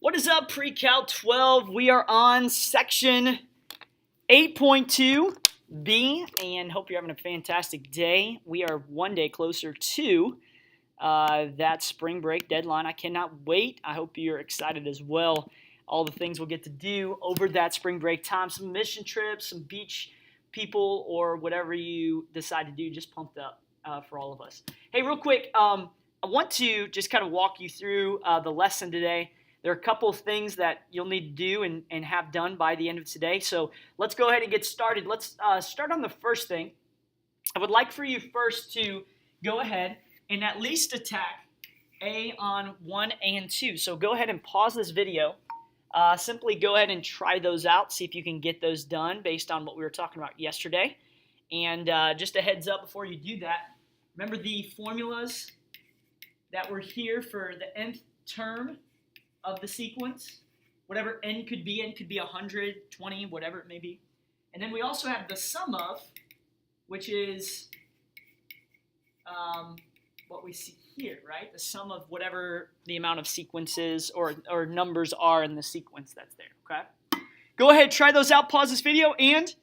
What is up, Pre-Cal 12? We are on section 8.2B, and hope you're having a fantastic day. We are one day closer to that spring break deadline. I cannot wait. I hope you're excited as well. All the things we'll get to do over that spring break time, some mission trips, some beach people, or whatever you decide to do. Just pumped up for all of us. Hey, real quick, I want to just kind of walk you through the lesson today. There are a couple of things that you'll need to do and have done by the end of today. So let's go ahead and get started. Let's start on the first thing. I would like for you first to go ahead and at least attack A on 1 and 2. So go ahead and pause this video. Simply go ahead and try those out. See if you can get those done based on what we were talking about yesterday. And just a heads up before you do that, remember the formulas that were here for the nth term of the sequence, whatever n could be 100, 20, whatever it may be. And then we also have the sum of, which is what we see here, right? The sum of whatever the amount of sequences or numbers are in the sequence that's there, okay? Go ahead, try those out, pause this video, and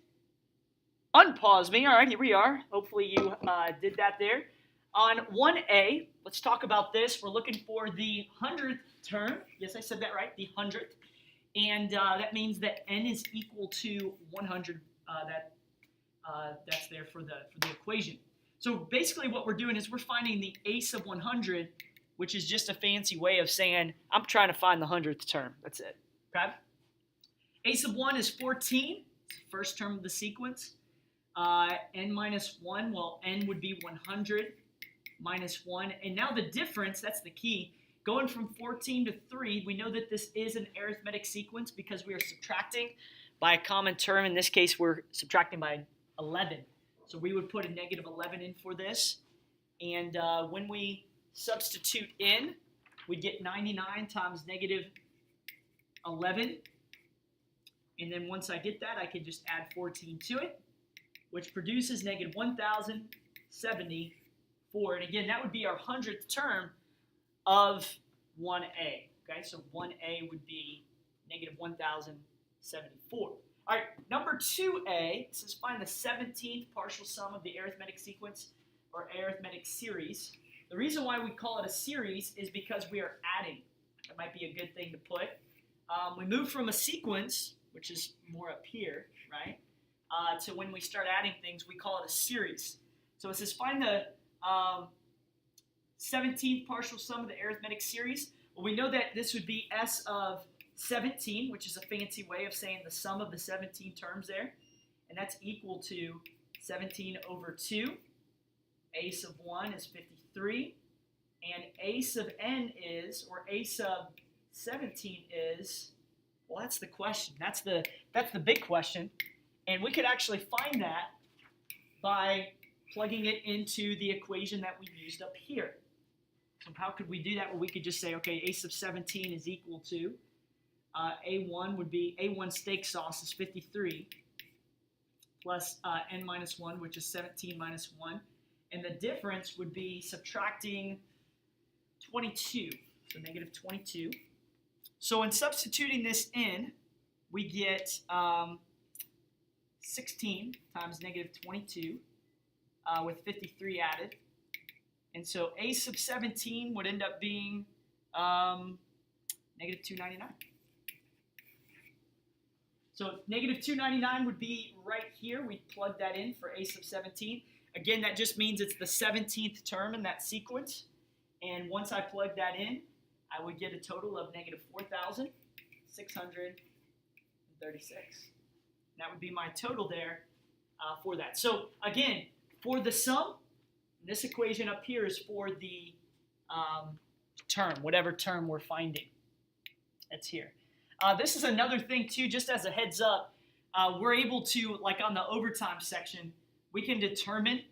unpause me. All right, here we are. Hopefully you did that there. On 1A, let's talk about this. We're looking for the 100th term. Yes, I said that right, the 100th. And that means that n is equal to 100. That's there for the equation. So basically what we're doing is we're finding the a sub 100, which is just a fancy way of saying I'm trying to find the 100th term. That's it. Okay? A sub 1 is 14, first term of the sequence. N minus 1, well, n would be 100 minus 1. And now the difference, that's the key, going from 14 to 3, we know that this is an arithmetic sequence because we are subtracting by a common term. In this case, we're subtracting by 11. So we would put a negative 11 in for this. And when we substitute in, we get 99 times negative 11. And then once I get that, I can just add 14 to it, which produces negative 1,074. And again, that would be our 100th term of 1a. Okay, so 1a would be negative 1,074. All right, number 2a, this is find the 17th partial sum of the arithmetic sequence or arithmetic series. The reason why we call it a series is because we are adding. That might be a good thing to put. We move from a sequence, which is more up here, right, to when we start adding things, we call it a series. So it says find the 17th partial sum of the arithmetic series. Well, we know that this would be S of 17, which is a fancy way of saying the sum of the 17 terms there. And that's equal to 17 over 2. A sub 1 is 53. And A sub n is, or A sub 17 is, well, that's the question. That's the big question. And we could actually find that by plugging it into the equation that we used up here. So how could we do that? Well, we could just say, okay, A sub 17 is equal to, A1 would be, A1 steak sauce is 53, plus n minus 1, which is 17 minus 1. And the difference would be subtracting 22, so negative 22. So in substituting this in, we get 16 times negative 22 with 53 added. And so A sub 17 would end up being negative 299. So negative 299 would be right here. We plug that in for A sub 17. Again, that just means it's the 17th term in that sequence. And once I plug that in, I would get a total of negative 4,636. That would be my total there for that. So again, for the sum, this equation up here is for the term, whatever term we're finding. That's here. This is another thing too, just as a heads up, we're able to, like on the overtime section, we can determine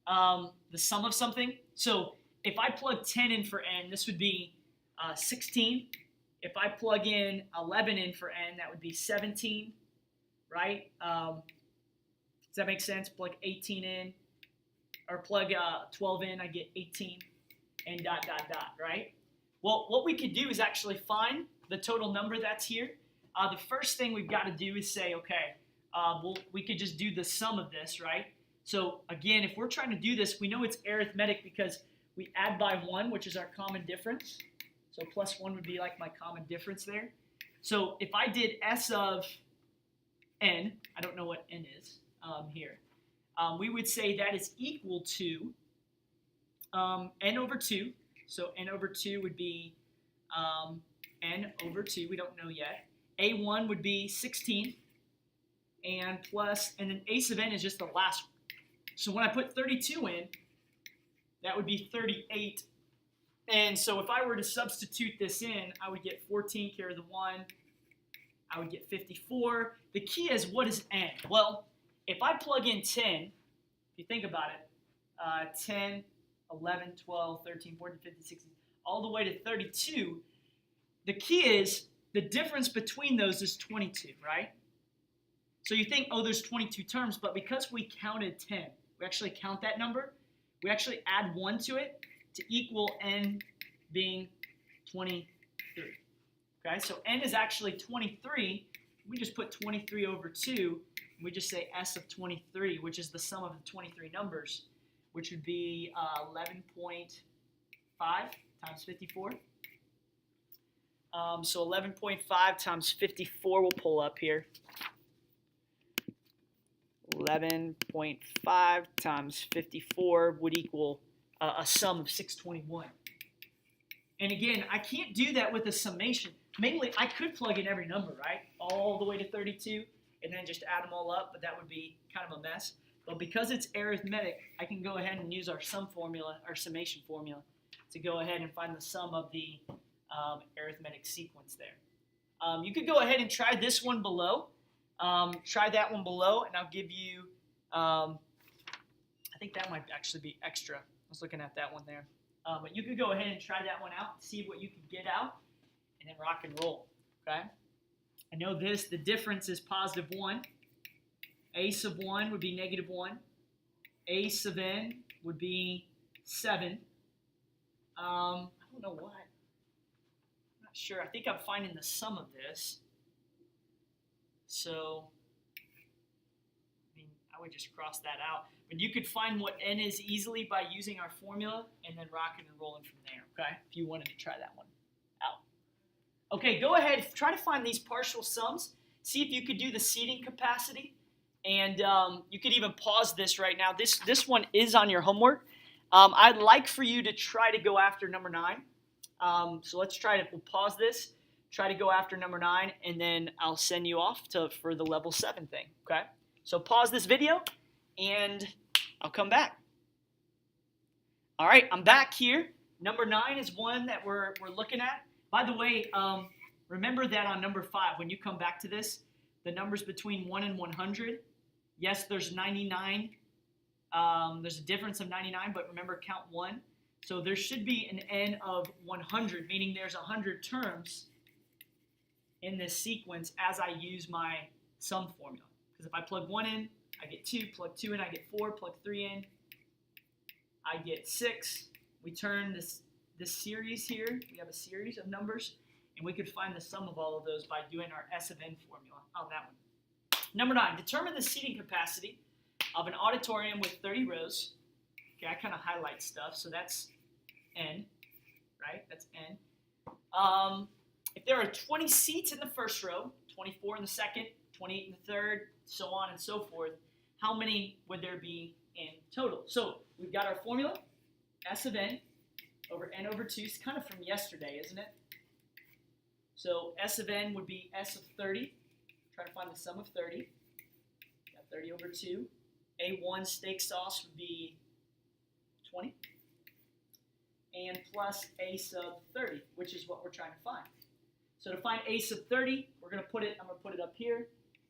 the sum of something. So if I plug 10 in for n, this would be 16. If I plug in 11 in for n, that would be 17, right? Does that make sense? Plug 18 in, or plug 12 in, I get 18, and dot, dot, dot, right? Well, what we could do is actually find the total number that's here. The first thing we've got to do is say, okay, we could just do the sum of this, right? So again, if we're trying to do this, we know it's arithmetic because we add by 1, which is our common difference. So plus 1 would be like my common difference there. So if I did S of n, I don't know what n is here, we would say that is equal to n over 2. So n over 2 would be n over 2. We don't know yet. A1 would be 16. And then a sub n is just the last one. So when I put 32 in, that would be 38. And so if I were to substitute this in, I would get 14 carry the 1. I would get 54. The key is, what is n? Well, if I plug in 10, if you think about it, 10, 11, 12, 13, 14, 15, 16, all the way to 32, the key is the difference between those is 22, right? So you think, oh, there's 22 terms, but because we counted 10, we actually count that number, we actually add 1 to it to equal n being 23. Okay, so n is actually 23. We just put 23 over 2, and we just say S of 23, which is the sum of the 23 numbers, which would be 11.5 times 54. So 11.5 times 54 will pull up here. 11.5 times 54 would equal a sum of 621. And again, I can't do that with a summation. Mainly, I could plug in every number, right? All the way to 32, and then just add them all up, but that would be kind of a mess. But because it's arithmetic, I can go ahead and use our sum formula, our summation formula, to go ahead and find the sum of the arithmetic sequence there. You could go ahead and try this one below. Try that one below, and I'll give you, I think that might actually be extra. I was looking at that one there. But you could go ahead and try that one out, see what you can get out, and then rock and roll, okay? I know the difference is positive 1. A sub 1 would be negative 1. A sub n would be 7. I don't know what. I'm not sure. I think I'm finding the sum of this. So, I would just cross that out. But you could find what n is easily by using our formula and then rocking and rolling from there, okay? If you wanted to try that one out. Okay, go ahead, try to find these partial sums. See if you could do the seating capacity. And you could even pause this right now. This one is on your homework. I'd like for you to try to go after number 9. So let's try to, we'll pause this, try to go after number 9, and then I'll send you off for the level 7 thing, okay? So pause this video, and I'll come back. All right, I'm back here. Number 9 is one that we're looking at. By the way, remember that on number 5, when you come back to this, the numbers between 1 and 100, yes, there's 99. There's a difference of 99, but remember, count 1. So there should be an n of 100, meaning there's 100 terms in this sequence as I use my sum formula. Because if I plug 1 in, I get 2, plug 2 in, I get 4, plug 3 in, I get 6. We turn this series here, we have a series of numbers, and we could find the sum of all of those by doing our S of n formula on that one. Number 9, determine the seating capacity of an auditorium with 30 rows. Okay, I kind of highlight stuff, so that's n, right? That's n. If there are 20 seats in the first row, 24 in the second, 28 in the third, so on and so forth, how many would there be in total? So we've got our formula, S of n over n over 2. It's kind of from yesterday, isn't it? So S of n would be S of 30. Try to find the sum of 30. Got 30 over 2. A1 steak sauce would be 20. And plus A sub 30, which is what we're trying to find. So to find A sub 30, I'm going to put it up here.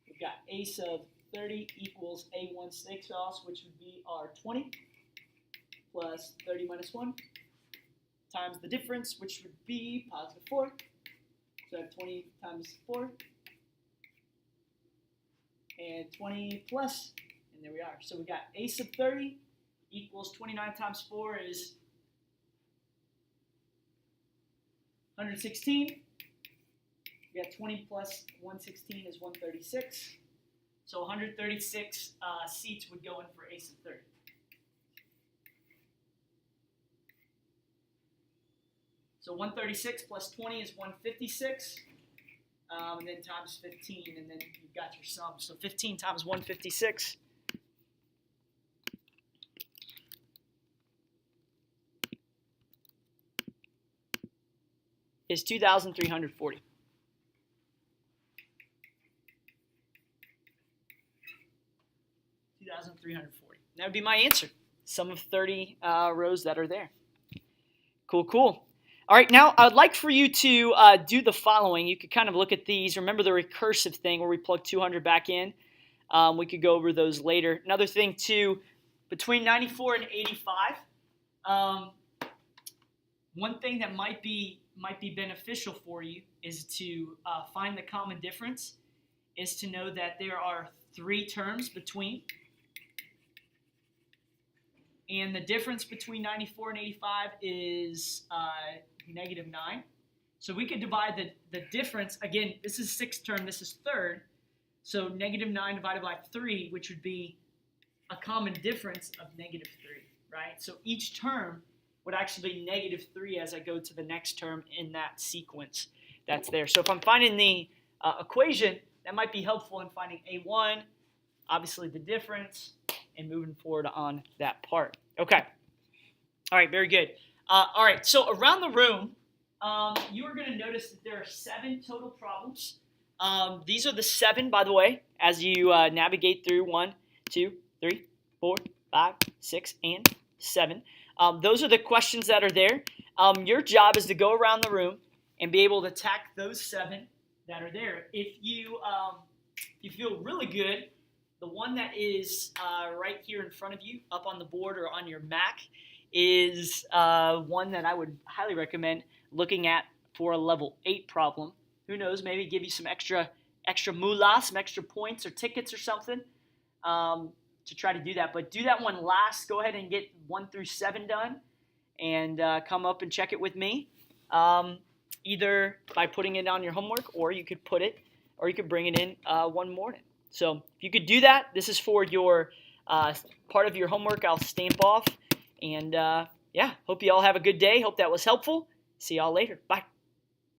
We've got A sub 30 equals A1 steak sauce, which would be our 20, plus 30 minus 1, times the difference, which would be positive 4. So I have 20 times 4, and 20 plus, and there we are. So we got A sub 30 equals 29 times 4 is 116. We got 20 plus 116 is 136. So 136 seats would go in for ace of 30. So 136 plus 20 is 156. And then times 15, and then you've got your sum. So 15 times 156 is 2,340. That would be my answer. Sum of 30 rows that are there. Cool, cool. All right, now I'd like for you to do the following. You could kind of look at these. Remember the recursive thing where we plug 200 back in? We could go over those later. Another thing, too, between 94 and 85, one thing that might be beneficial for you is to find the common difference, is to know that there are 3 terms between. And the difference between 94 and 85 is -9. So we could divide the difference. Again, this is 6th term, this is 3rd. So -9 divided by 3, which would be a common difference of -3, right? So each term would actually be -3 as I go to the next term in that sequence that's there. So if I'm finding the equation, that might be helpful in finding A1, obviously the difference, and moving forward on that part. Okay. All right, very good. All right, so around the room, you are going to notice that there are 7 total problems. These are the 7, by the way, as you navigate through 1, 2, 3, 4, 5, 6, and 7. Those are the questions that are there. Your job is to go around the room and be able to attack those 7 that are there. If you feel really good, the one that is right here in front of you, up on the board or on your Mac, is one that I would highly recommend looking at for a level 8 problem. Who knows, maybe give you some extra moolah, some extra points or tickets or something to try to do that. But do that one last. Go ahead and get 1 through 7 done and come up and check it with me, either by putting it on your homework, or you could bring it in one morning. So if you could do that, this is for your part of your homework I'll stamp off. And yeah, hope you all have a good day. Hope that was helpful. See y'all later. Bye.